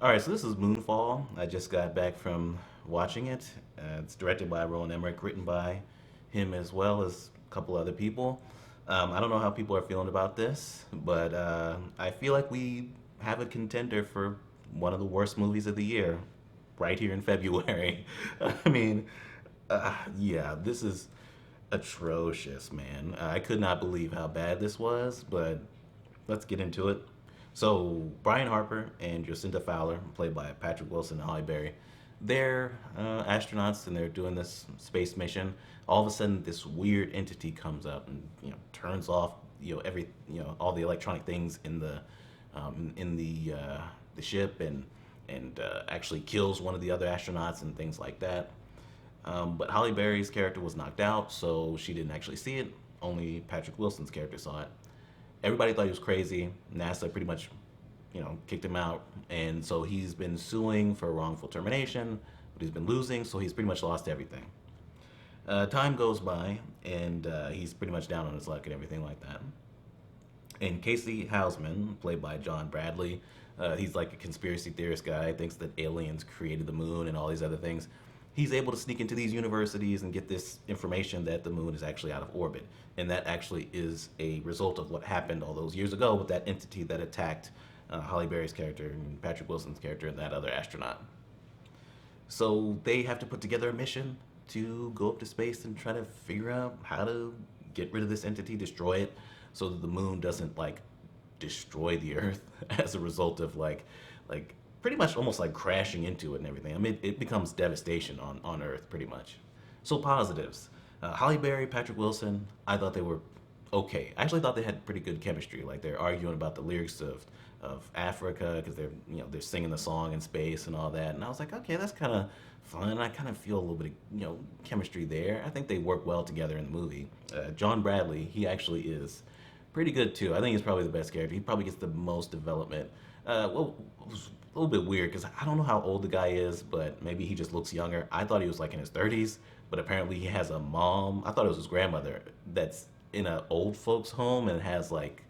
All right, so this is Moonfall. I just got back from watching it. It's directed by Roland Emerick, written by him as well as a couple other people. I don't know how people are feeling about this, but I feel like we have a contender for one of the worst movies of the year right here in February. I mean, yeah, this is atrocious, man. I could not believe how bad this was, but let's get into it. So Brian Harper and Jacinta Fowler, played by Patrick Wilson and Holly Berry, they're astronauts and they're doing this space mission. All of a sudden, this weird entity comes up and turns off all the electronic things in the ship and actually kills one of the other astronauts and things like that. But Holly Berry's character was knocked out, so she didn't actually see it. Only Patrick Wilson's character saw it. Everybody thought he was crazy. NASA pretty much, kicked him out, and so he's been suing for wrongful termination, but he's been losing, so he's pretty much lost everything. Time goes by, and he's pretty much down on his luck and everything like that. And Casey Houseman, played by John Bradley, he's like a conspiracy theorist guy, thinks that aliens created the moon and all these other things. He's able to sneak into these universities and get this information that the moon is actually out of orbit. And that actually is a result of what happened all those years ago with that entity that attacked Holly Berry's character and Patrick Wilson's character and that other astronaut. So they have to put together a mission to go up to space and try to figure out how to get rid of this entity, destroy it, so that the moon doesn't like destroy the Earth as a result of like pretty much almost like crashing into it and everything. I mean, it becomes devastation on Earth pretty much. So positives. Holly Berry, Patrick Wilson, I thought they were okay. I actually thought they had pretty good chemistry. Like they're arguing about the lyrics of Africa because they're singing the song in space and all that. And I was like, okay, that's kind of fun. I kind of feel a little bit of chemistry there. I think they work well together in the movie. John Bradley, he actually is pretty good too. I think he's probably the best character. He probably gets the most development. Well, it was a little bit weird because I don't know how old the guy is, but maybe he just looks younger. I thought he was like in his 30s, but apparently he has a mom. I thought it was his grandmother that's in an old folks home and has like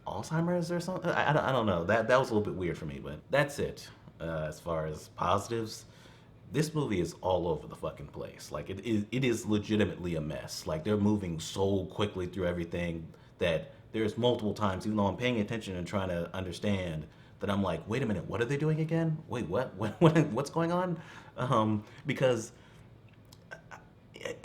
Alzheimer's or something. I don't know. That was a little bit weird for me, but that's it. As far as positives, this movie is all over the fucking place. Like it is legitimately a mess. Like they're moving so quickly through everything that there's multiple times, even though I'm paying attention and trying to understand, that I'm like, wait a minute, what are they doing again? Wait, what's going on? Because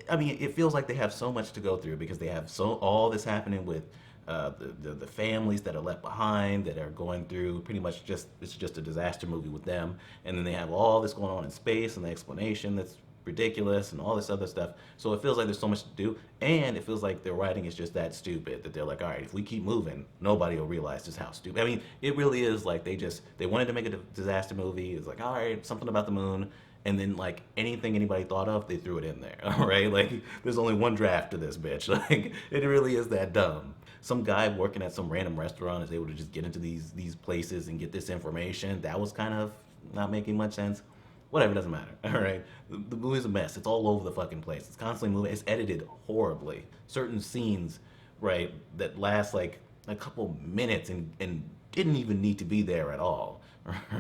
I mean, it feels like they have so much to go through because they have so all this happening with the families that are left behind that are going through pretty much just it's just a disaster movie with them, and then they have all this going on in space and the explanation that's ridiculous and all this other stuff. So it feels like there's so much to do, and it feels like their writing is just that stupid that they're like, all right, if we keep moving, nobody will realize just how stupid. I mean, it really is like they wanted to make a disaster movie. It's like, all right, something about the moon, and then like anything anybody thought of, they threw it in there. All right, like there's only one draft to this bitch. Like it really is that dumb. Some guy working at some random restaurant is able to just get into these places and get this information. That was kind of not making much sense. Whatever, doesn't matter. All right, the movie's a mess. It's all over the fucking place. It's constantly moving. It's edited horribly. Certain scenes, right, that last like a couple minutes and didn't even need to be there at all.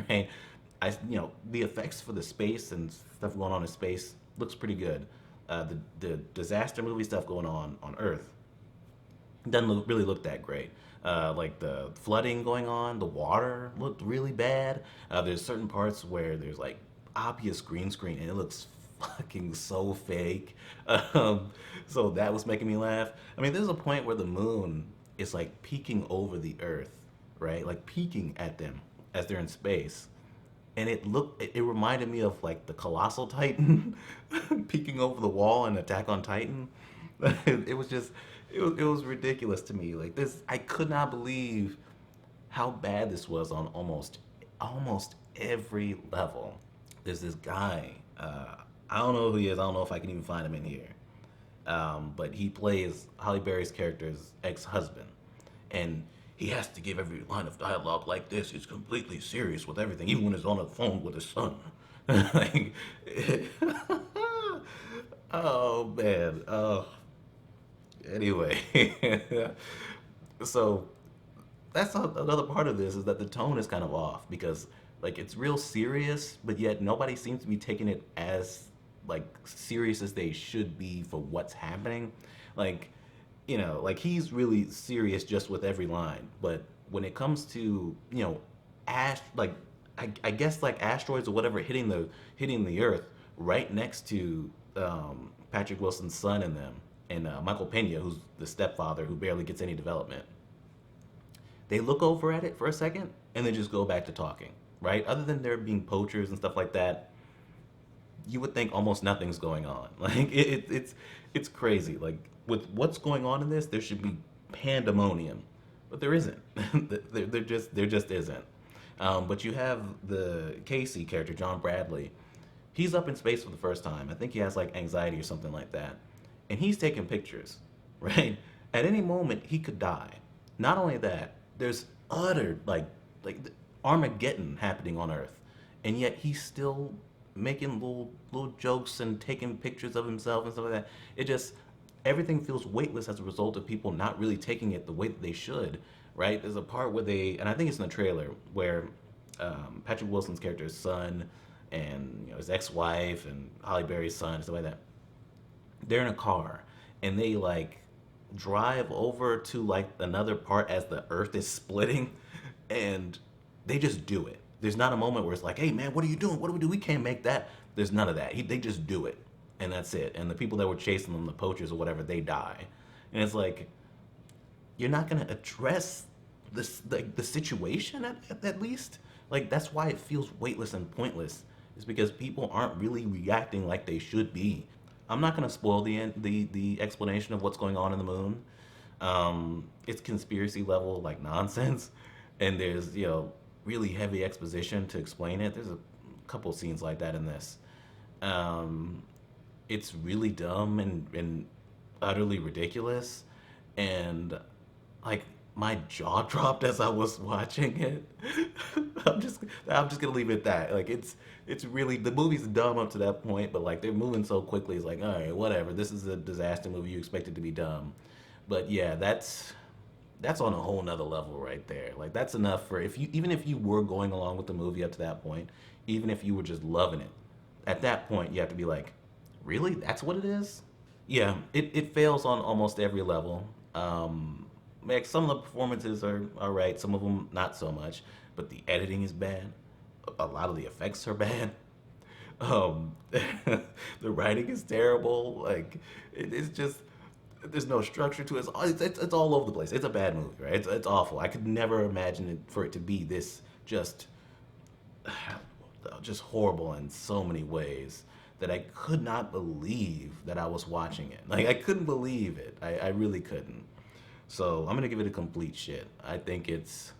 Right, the effects for the space and stuff going on in space looks pretty good. The disaster movie stuff going on Earth doesn't really look that great. Like the flooding going on, the water looked really bad. There's certain parts where there's like obvious green screen and it looks fucking so fake. So that was making me laugh. I mean, there's a point where the moon is like peeking over the Earth, right? Like peeking at them as they're in space, and it reminded me of like the colossal titan peeking over the wall in Attack on Titan. It was just it was ridiculous to me. Like this, I could not believe how bad this was on almost every level. There's this guy, I don't know who he is. I don't know if I can even find him in here, but he plays Holly Berry's character's ex-husband, and he has to give every line of dialogue like this. He's completely serious with everything, even when he's on the phone with his son. Like, oh man. Oh, anyway. So that's another part of this is that the tone is kind of off because Like it's real serious, but yet nobody seems to be taking it as like serious as they should be for what's happening. Like, like he's really serious just with every line, but when it comes to, like I guess like asteroids or whatever hitting the Earth right next to Patrick Wilson's son and them, and Michael Pena, who's the stepfather who barely gets any development. They look over at it for a second and then just go back to talking, right? Other than there being poachers and stuff like that, you would think almost nothing's going on. Like it's crazy. Like with what's going on in this, there should be pandemonium, but there isn't. There just isn't. But you have the Casey character, John Bradley. He's up in space for the first time. I think he has like anxiety or something like that, and he's taking pictures. Right? At any moment, he could die. Not only that, there's utter like Armageddon happening on Earth, and yet he's still making little jokes and taking pictures of himself and stuff like that. It just everything feels weightless as a result of people not really taking it the way that they should. Right? There's a part where and I think it's in the trailer where Patrick Wilson's character's son and his ex-wife and Holly Berry's son and stuff like that. They're in a car and they like drive over to like another part as the Earth is splitting, and they just do it. There's not a moment where it's like, hey man, what are you doing? What do we do? We can't make that. There's none of that. They just do it, and that's it. And the people that were chasing them, the poachers or whatever, they die. And it's like, you're not gonna address this like the situation at least. Like that's why it feels weightless and pointless. Is because people aren't really reacting like they should be. I'm not gonna spoil the explanation of what's going on in the moon. It's conspiracy level like nonsense, and there's really heavy exposition to explain it. There's a couple scenes like that in this. It's really dumb and utterly ridiculous, and like my jaw dropped as I was watching it. I'm just gonna leave it at that. Like it's really the movie's dumb up to that point, but like they're moving so quickly. It's like all right, whatever. This is a disaster movie. You expect it to be dumb, but yeah, that's on a whole nother level right there. Like that's enough for even if you were going along with the movie up to that point, even if you were just loving it, at that point you have to be like, really? That's what it is? Yeah, it fails on almost every level. Like some of the performances are alright, some of them not so much, but the editing is bad. A lot of the effects are bad. Um, the writing is terrible. Like it's just there's no structure to it. It's all over the place. It's a bad movie, right? It's awful. I could never imagine it for it to be this just horrible in so many ways that I could not believe that I was watching it. Like I couldn't believe it. I really couldn't. So I'm gonna give it a complete shit. I think it's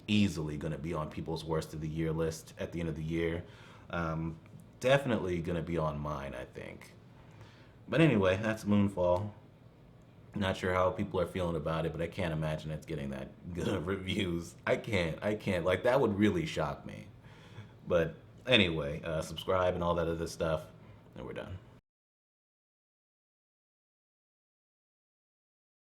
easily gonna be on people's worst of the year list at the end of the year. Definitely gonna be on mine, I think. But anyway, that's Moonfall. Not sure how people are feeling about it, but I can't imagine it's getting that good of reviews. I can't. Like that would really shock me. But anyway, subscribe and all that other stuff, and we're done.